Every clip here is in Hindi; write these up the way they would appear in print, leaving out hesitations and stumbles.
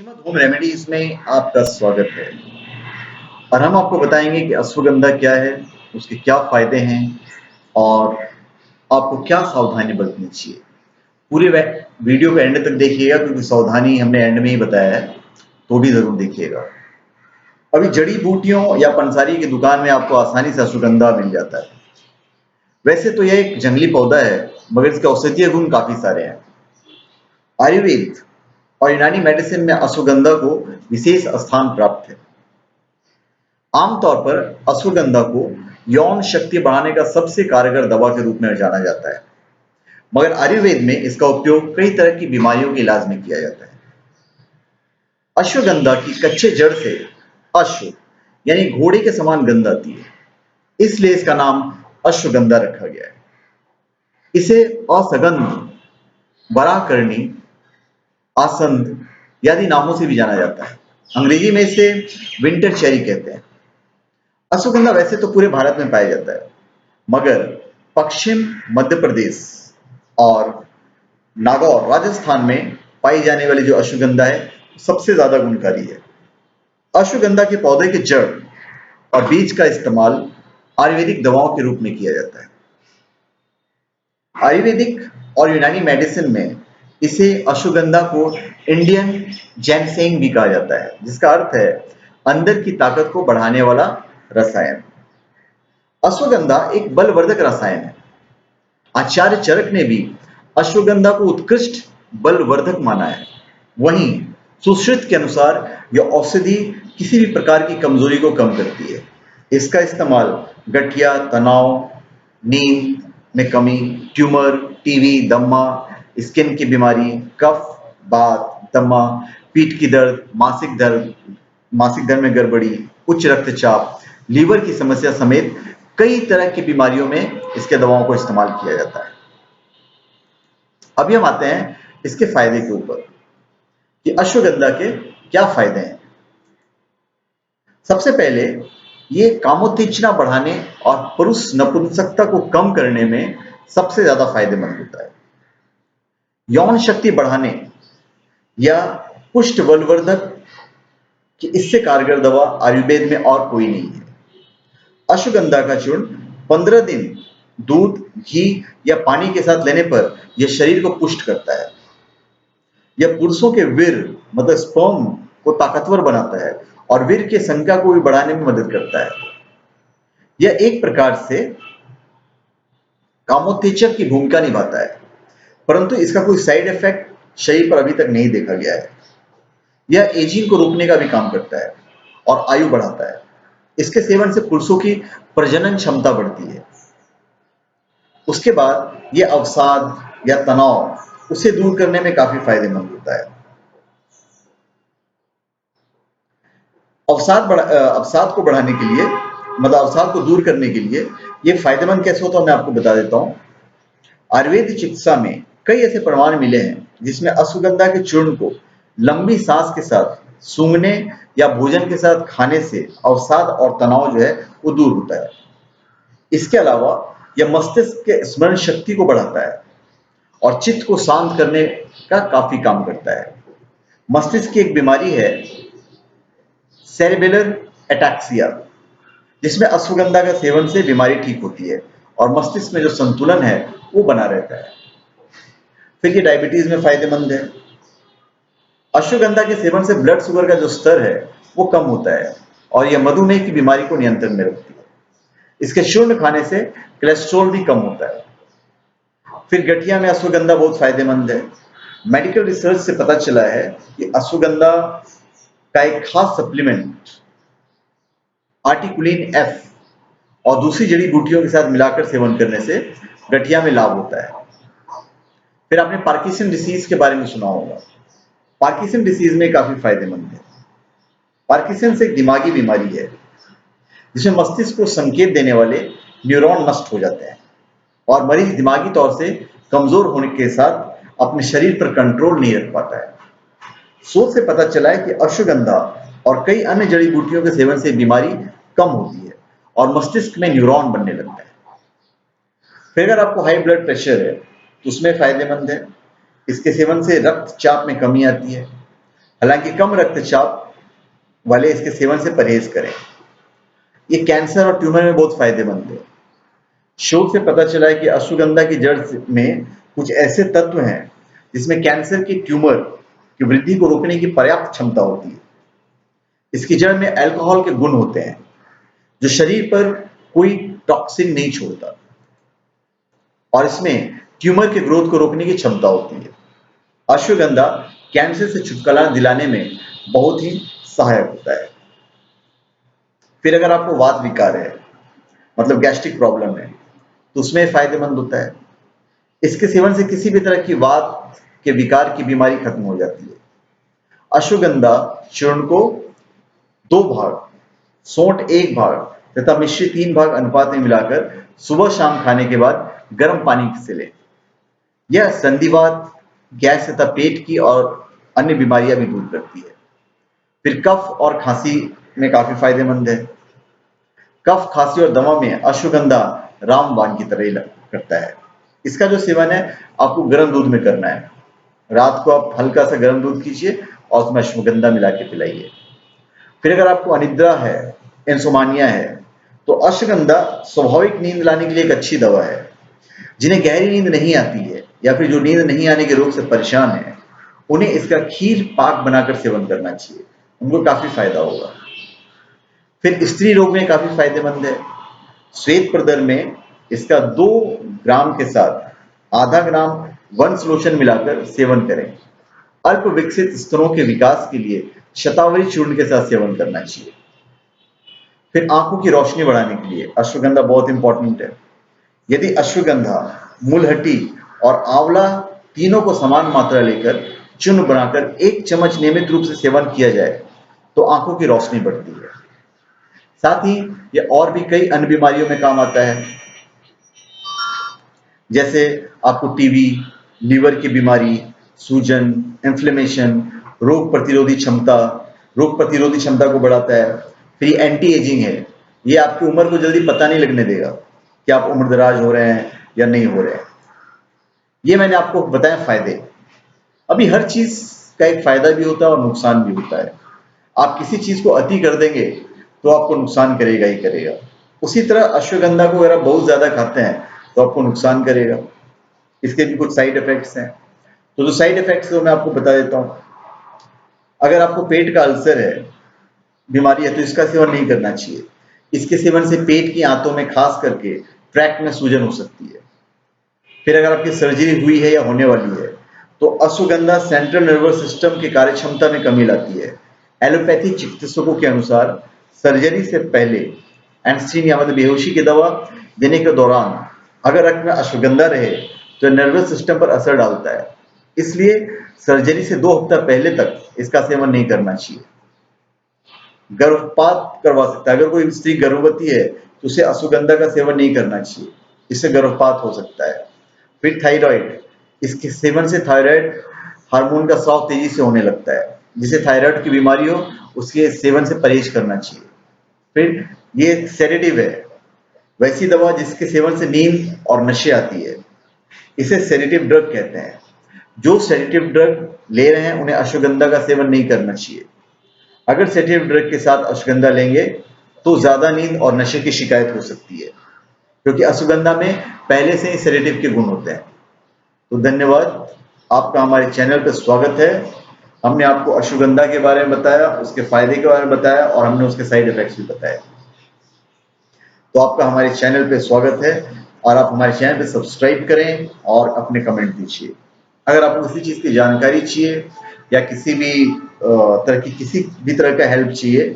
श्रीमद होम रेमेडीज में आपका स्वागत है और हम आपको बताएंगे कि अश्वगंधा क्या है, उसके क्या फायदे हैं और आपको क्या सावधानी बरतनी चाहिए। पूरे वीडियो को एंड तक देखिएगा क्योंकि सावधानी हमने एंड में ही बताया है, तो भी जरूर देखिएगा। अभी जड़ी बूटियों या पंसारी की दुकान में आपको आसानी से अश्वगंधा मिल जाता है। वैसे तो यह एक जंगली पौधा है मगर इसके औषधीय गुण काफी सारे हैं। आयुर्वेद और यूनानी मेडिसिन में अश्वगंधा को विशेष स्थान प्राप्त है। आमतौर पर अश्वगंधा को यौन शक्ति बढ़ाने का सबसे कारगर दवा के रूप में जाना जाता है, मगर आयुर्वेद में इसका उपयोग कई तरह की बीमारियों के इलाज में किया जाता है। अश्वगंधा की कच्चे जड़ से अश्व यानी घोड़े के समान गंध आती है, इसलिए इसका नाम अश्वगंधा रखा गया है। इसे असगंध, बराकरणी, आसंद आदि नामों से भी जाना जाता है। अंग्रेजी में इसे विंटर चेरी कहते हैं। अश्वगंधा वैसे तो पूरे भारत में पाया जाता है, मगर पश्चिम मध्य प्रदेश और नागौर राजस्थान में पाई जाने वाली जो अश्वगंधा है सबसे ज्यादा गुणकारी है। अश्वगंधा के पौधे के जड़ और बीज का इस्तेमाल आयुर्वेदिक दवाओं के रूप में किया जाता है। आयुर्वेदिक और यूनानी मेडिसिन में इसे अश्वगंधा को इंडियन जैनसेंग भी कहा जाता है, जिसका अर्थ है अंदर की ताकत को बढ़ाने वाला रसायन। अश्वगंधा एक बलवर्धक रसायन है। आचार्य चरक ने भी अश्वगंधा को उत्कृष्ट बलवर्धक माना है। वहीं सुश्रुत के अनुसार यह औषधि किसी भी प्रकार की कमजोरी को कम करती है। इसका इस्तेमाल गठिया, तनाव, नींद में कमी, ट्यूमर, टीबी, दम्मा, स्किन की बीमारी, कफ, बात, दमा, पीठ की दर्द, मासिक धर्म में गड़बड़ी, उच्च रक्तचाप, लीवर की समस्या समेत कई तरह की बीमारियों में इसके दवाओं को इस्तेमाल किया जाता है। अभी हम आते हैं इसके फायदे के ऊपर कि अश्वगंधा के क्या फायदे हैं। सबसे पहले ये कामोत्तेजना बढ़ाने और पुरुष नपुंसकता को कम करने में सबसे ज्यादा फायदेमंद होता है। यौन शक्ति बढ़ाने या पुष्ट बलवर्धक कि इससे कारगर दवा आयुर्वेद में और कोई नहीं है। अश्वगंधा का चूर्ण 15 दिन दूध, घी या पानी के साथ लेने पर यह शरीर को पुष्ट करता है। यह पुरुषों के वीर मतलब स्पर्म को ताकतवर बनाता है और वीर की संख्या को भी बढ़ाने में मदद करता है। यह एक प्रकार से कामोत्तेजक की भूमिका निभाता है, परंतु इसका कोई साइड इफेक्ट शरीर पर अभी तक नहीं देखा गया है। यह एजिंग को रोकने का भी काम करता है और आयु बढ़ाता है। इसके सेवन से पुरुषों की प्रजनन क्षमता बढ़ती है। उसके बाद यह अवसाद या तनाव उसे दूर करने में काफी फायदेमंद होता है। अवसाद को बढ़ाने के लिए मतलब अवसाद को दूर करने के लिए यह फायदेमंद कैसे होता है मैं आपको बता देता हूं। आयुर्वेद चिकित्सा में कई ऐसे प्रमाण मिले हैं जिसमें अश्वगंधा के चूर्ण को लंबी सांस के साथ सूंघने या भोजन के साथ खाने से अवसाद और तनाव जो है वो दूर होता है। इसके अलावा यह मस्तिष्क के स्मरण शक्ति को बढ़ाता है और चित्त को शांत करने का काफी काम करता है। मस्तिष्क की एक बीमारी है सेरेबेलर एटाक्सिया, जिसमें अश्वगंधा का सेवन से बीमारी ठीक होती है और मस्तिष्क में जो संतुलन है वो बना रहता है। फिर ये डायबिटीज में फायदेमंद है। अश्वगंधा के सेवन से ब्लड शुगर का जो स्तर है वो कम होता है और यह मधुमेह की बीमारी को नियंत्रण में रखती है। इसके चूर्ण खाने से कोलेस्ट्रॉल भी कम होता है। फिर गठिया में अश्वगंधा बहुत फायदेमंद है। मेडिकल रिसर्च से पता चला है कि अश्वगंधा का एक खास सप्लीमेंट आर्टिकुलिन एफ और दूसरी जड़ी बूटियों के साथ मिलाकर सेवन करने से गठिया में लाभ होता है। फिर आपने पार्किंसन डिसीज के बारे में सुना होगा। पार्किंसन डिसीज में काफी फायदेमंद है। पार्किंसन एक दिमागी बीमारी है जिसमें मस्तिष्क को संकेत देने वाले न्यूरॉन नष्ट हो जाते हैं और मरीज दिमागी तौर से कमजोर होने के साथ अपने शरीर पर कंट्रोल नहीं रख पाता है। शोध से पता चला है कि अश्वगंधा और कई अन्य जड़ी बूटियों के सेवन से बीमारी कम होती है और मस्तिष्क में न्यूरॉन बनने लगता है। फिर अगर आपको हाई ब्लड प्रेशर है तो उसमें फायदेमंद है। इसके सेवन से रक्तचाप में कमी आती है। हालांकि कम रक्तचाप वाले इसके सेवन से परहेज करें। ये कैंसर और ट्यूमर में बहुत फायदेमंद है। शोध से पता चला है कि अश्वगंधा की जड़ में कुछ ऐसे तत्व हैं जिसमें कैंसर की ट्यूमर की वृद्धि को रोकने की पर्याप्त क्षमता होती है। इसकी जड़ में अल्कोहल के गुण होते हैं जो शरीर पर कोई टॉक्सिन नहीं छोड़ता, और इसमें ट्यूमर के ग्रोथ को रोकने की क्षमता होती है। अश्वगंधा कैंसर से छुटकारा दिलाने में बहुत ही सहायक होता है। फिर अगर आपको वात विकार है, मतलब गैस्ट्रिक प्रॉब्लम है, तो उसमें फायदेमंद होता है। इसके सेवन से किसी भी तरह की वात के विकार की बीमारी खत्म हो जाती है। अश्वगंधा चूर्ण को 2 भाग, सोंठ 1 भाग तथा मिश्री 3 भाग अनुपात में मिलाकर सुबह शाम खाने के बाद गर्म पानी से लें। यह संधिवात, गैस तथा पेट की और अन्य बीमारियां भी दूर करती है। फिर कफ और खांसी में काफी फायदेमंद है। कफ, खांसी और दमा में अश्वगंधा रामबाण की तरह ही करता है। इसका जो सेवन है आपको गर्म दूध में करना है। रात को आप हल्का सा गर्म दूध कीजिए और उसमें अश्वगंधा मिला के पिलाइए। फिर अगर आपको अनिद्रा है, इंसोमानिया है, तो अश्वगंधा स्वाभाविक नींद लाने के लिए एक अच्छी दवा है। जिन्हें गहरी नींद नहीं आती है या फिर जो नींद नहीं आने के रोग से परेशान है, उन्हें इसका खीर पाक बनाकर सेवन करना चाहिए। उनको काफी फायदा होगा। फिर स्त्री रोग में काफी फायदेमंद है। श्वेत प्रदर में इसका 2 ग्राम के साथ आधा ग्राम वंश लोशन मिलाकर सेवन करें। अल्प विकसित स्तनों के विकास के लिए शतावरी चूर्ण के साथ सेवन करना चाहिए। फिर आंखों की रोशनी बढ़ाने के लिए अश्वगंधा बहुत इंपॉर्टेंट है। यदि अश्वगंधा, मूलहट्टी और आंवला तीनों को समान मात्रा लेकर चूर्ण बनाकर 1 चम्मच नियमित रूप से सेवन किया जाए तो आंखों की रोशनी बढ़ती है। साथ ही यह और भी कई अन्य बीमारियों में काम आता है, जैसे आपको टीबी, लीवर की बीमारी, सूजन, इन्फ्लेमेशन, रोग प्रतिरोधी क्षमता को बढ़ाता है। फिर एंटी एजिंग है। ये आपकी उम्र को जल्दी पता नहीं लगने देगा कि आप उम्रदराज हो रहे हैं या नहीं हो रहे हैं। ये मैंने आपको बताया फायदे। अभी हर चीज का एक फायदा भी होता है और नुकसान भी होता है। आप किसी चीज को अति कर देंगे तो आपको नुकसान करेगा ही करेगा। उसी तरह अश्वगंधा को अगर आप बहुत ज्यादा खाते हैं तो आपको नुकसान करेगा। इसके भी कुछ साइड इफेक्ट्स हैं। तो जो साइड इफेक्ट्स है मैं आपको बता देता हूँ। अगर आपको पेट का अल्सर है, बीमारी है, तो इसका सेवन नहीं करना चाहिए। इसके सेवन से पेट की आंतों में खास करके ट्रैक्ट में सूजन हो सकती है। फिर अगर आपकी सर्जरी हुई है या होने वाली है तो अश्वगंधा सेंट्रल नर्वस सिस्टम की कार्यक्षमता में कमी लाती है। एलोपैथी चिकित्सकों के अनुसार सर्जरी से पहले एंस्टीन या मतलब बेहोशी की दवा देने के दौरान अगर रक्त में अश्वगंधा रहे तो नर्वस सिस्टम पर असर डालता है। इसलिए सर्जरी से 2 हफ्ता पहले तक इसका सेवन नहीं करना चाहिए। गर्भपात करवा सकता है। अगर कोई स्त्री गर्भवती है तो उसे अश्वगंधा का सेवन नहीं करना चाहिए, इससे गर्भपात हो सकता है। फिर थायराइड, इसके सेवन से थायराइड हार्मोन का स्राव तेजी से होने लगता है। जिसे थायराइड की बीमारी हो उसके सेवन से परहेज करना चाहिए। फिर ये सेडेटिव है, वैसी दवा जिसके सेवन से नींद और नशे आती है, इसे सेडेटिव ड्रग कहते हैं। जो सेडेटिव ड्रग ले रहे हैं उन्हें अश्वगंधा का सेवन नहीं करना चाहिए। अगर सेडेटिव ड्रग के साथ अश्वगंधा लेंगे तो ज्यादा नींद और नशे की शिकायत हो सकती है, क्योंकि अश्वगंधा में पहले से ही सेडेटिव के गुण होते हैं। तो धन्यवाद, आपका हमारे चैनल पर स्वागत है। हमने आपको अश्वगंधा के बारे में बताया, उसके फायदे के बारे में बताया और हमने उसके साइड इफेक्ट्स भी बताए। तो आपका हमारे चैनल पे स्वागत है और आप हमारे चैनल पे सब्सक्राइब करें और अपने कमेंट दीजिए। अगर आपको किसी चीज़ की जानकारी चाहिए या किसी भी किसी भी तरह का हेल्प चाहिए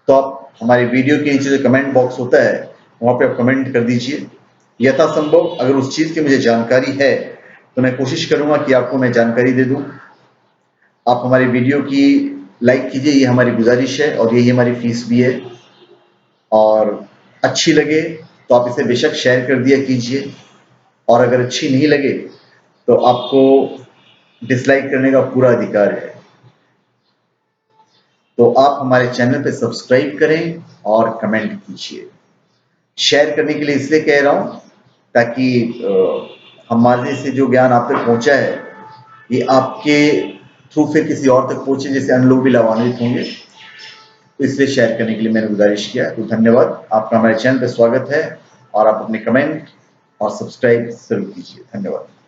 तो आप हमारे वीडियो के नीचे जो कमेंट बॉक्स होता है वहाँ पे आप कमेंट कर दीजिए। यथासंभव अगर उस चीज़ की मुझे जानकारी है तो मैं कोशिश करूँगा कि आपको मैं जानकारी दे दूँ। आप हमारी वीडियो की लाइक कीजिए, ये हमारी गुजारिश है और यही हमारी फीस भी है। और अच्छी लगे तो आप इसे बेशक शेयर कर दिया कीजिए, और अगर अच्छी नहीं लगे तो आपको डिसलाइक करने का पूरा अधिकार है। तो आप हमारे चैनल पे सब्सक्राइब करें और कमेंट कीजिए। शेयर करने के लिए इसलिए कह रहा हूँ ताकि हमारे से जो ज्ञान आप तक पहुँचा है ये आपके थ्रू फिर किसी और तक पहुंचे, जिससे अन्य लोग भी लाभान्वित होंगे, तो इसलिए शेयर करने के लिए मैंने गुजारिश किया। तो धन्यवाद, आपका हमारे चैनल पर स्वागत है और आप अपने कमेंट और सब्सक्राइब जरूर कीजिए। धन्यवाद।